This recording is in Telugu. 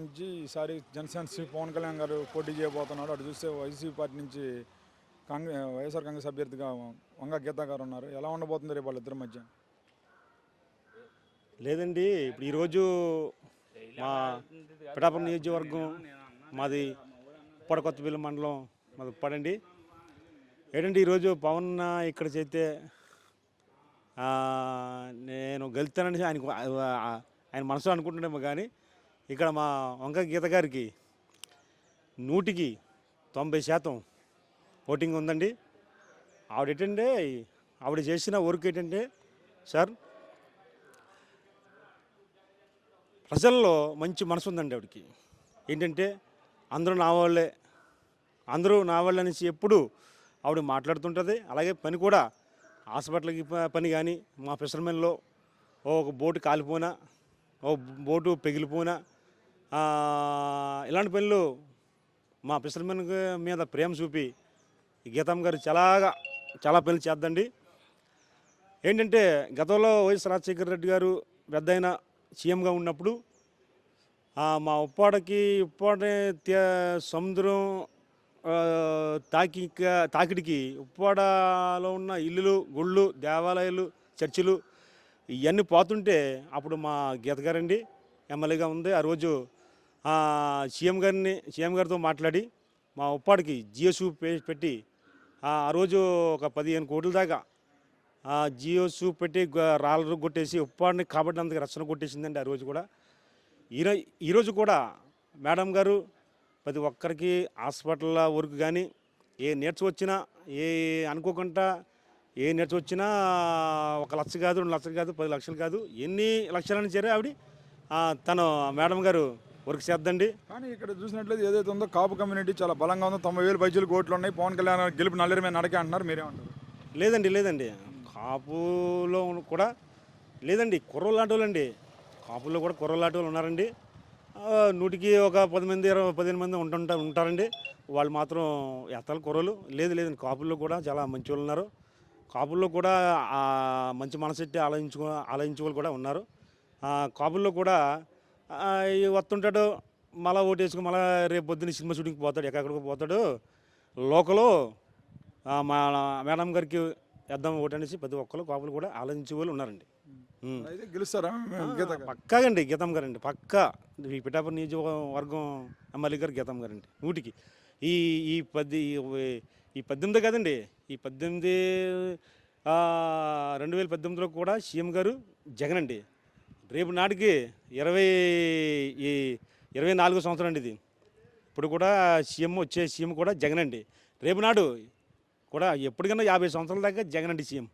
నుంచి ఈసారి జనసేన శ్రీ పవన్ కళ్యాణ్ గారు పోటీ చేయబోతున్నాడు. అటు చూస్తే వైసీపీ పార్టీ నుంచి వైఎస్ఆర్ కాంగ్రెస్ అభ్యర్థిగా వంగ గీత గారు ఉన్నారు. ఎలా ఉండబోతుంది రేపు వాళ్ళిద్దరి మధ్య? లేదండి, ఇప్పుడు ఈరోజు మా పిఠాపురం నియోజకవర్గం మాది ఉప్పాడ కొత్తపల్లి మండలం మాది ఉప్పాడండి. ఏంటంటే ఈరోజు పవన్ ఇక్కడ చేస్తే నేను గెలుస్తానని ఆయన మనసులో అనుకుంటున్నామో కానీ ఇక్కడ మా వంగ గీత గారికి 100కి 90% ఓటింగ్ ఉందండి. ఆవిడ చేసిన వర్క్ ఏంటంటే సార్, ప్రజల్లో మంచి మనసు ఉందండి ఆవిడకి. ఏంటంటే అందరూ నా వాళ్ళే అనేసి ఎప్పుడు ఆవిడ మాట్లాడుతుంటుంది. అలాగే పని కూడా హాస్పిటల్కి పని కానీ, మా ఫిషర్మెన్లో ఒక బోటు కాలిపోయినా, ఓ బోటు పెగిలిపోయినా, ఇలాంటి పనులు మా ఫిషర్మెన్ మీద ప్రేమ చూపి గీతమ్మ గారు చాలా పనులు చేద్దండి. ఏంటంటే గతంలో వైఎస్ రాజశేఖర రెడ్డి గారు పెద్ద అయిన సీఎంగా ఉన్నప్పుడు మా ఉప్పాడ సముద్రం తాకిడికి ఉప్పాడలో ఉన్న ఇల్లులు, గుళ్ళు, దేవాలయాలు, చర్చిలు ఇవన్నీ పోతుంటే అప్పుడు మా గీత గారండి ఎమ్మెల్యేగా ఉంది. ఆ రోజు సీఎం గారితో మాట్లాడి మా ఉప్పాడికి జియోసు పెట్టి ఆ రోజు ఒక 15 కోట్ల దాకా జియోసు పెట్టి రాళ్ళు కొట్టేసి ఉప్పాడిని కాబట్టినందుకు రక్షణ కొట్టేసిందండి ఆ రోజు కూడా. ఈరోజు కూడా మేడం గారు ప్రతి ఒక్కరికి హాస్పిటల్ వర్క్ కానీ ఏ నీడ్స్ వచ్చినా, అనుకోకుండా ఏ నీడ్స్ వచ్చినా 1 లక్ష కాదు, 2 లక్షలు కాదు, 10 లక్షలు కాదు, ఎన్ని లక్షలని చేరే ఆవిడ తను మేడం గారు వర్క్ చేద్దండి. కానీ ఇక్కడ చూసినట్లయితే ఏదైతే ఉందో కాపు కమ్యూనిటీ చాలా బలంగా ఉందో. 90,000 పైచీలు కోట్లు ఉన్నాయి. పవన్ కళ్యాణ్ గెలుపు నల్లేరు మీద నడకే అంటున్నారు. మీరేమంటారు? లేదండి, కాపులో కూడా లేదండి, కుర్రోళ్ళు లాంటి వాళ్ళండి. కాపుల్లో కూడా కుర్రోళ్ళు లాంటి వాళ్ళు ఉన్నారండి. 100కి ఒక 10 మంది 15 మంది ఉంటారండి. వాళ్ళు మాత్రం ఎత్తాలి కుర్రోళ్ళు. లేదండి, కాపుల్లో కూడా చాలా మంచి వాళ్ళు ఉన్నారు. కాపుల్లో కూడా మంచి మనసెట్టి ఆలోచించుకోవాలి కూడా ఉన్నారు. కాపుల్లో కూడా వస్తుంటాడు, మళ్ళీ ఓటేసుకుని మళ్ళీ రేపు పొద్దున్న సినిమా షూటింగ్కి పోతాడు, ఎక్కడికి పోతాడు. లోకలు మా మేడం గారికి వేద్దాం ఓటు అనేసి ప్రతి ఒక్కరు కాపులు కూడా ఆలోచించే వాళ్ళు ఉన్నారండి. గెలుస్తారా? పక్కాగండి గీతమ్మ గారండి, పక్కా. ఈ పిఠాపురం నియోజకవర్గం ఎమ్మెల్యే గారు గీతమ్మ గారండి 100కి. ఈ 18 కాదండి, ఈ 2018లో కూడా సీఎం గారు జగన్ అండి. రేపు నాటికి 24వ సంవత్సరం అండి ఇది. ఇప్పుడు కూడా వచ్చే సీఎం కూడా జగన్ అండి. రేపు నాడు కూడా ఎప్పటికన్నా 50 సంవత్సరాల దాకా జగన్ అండి సీఎం.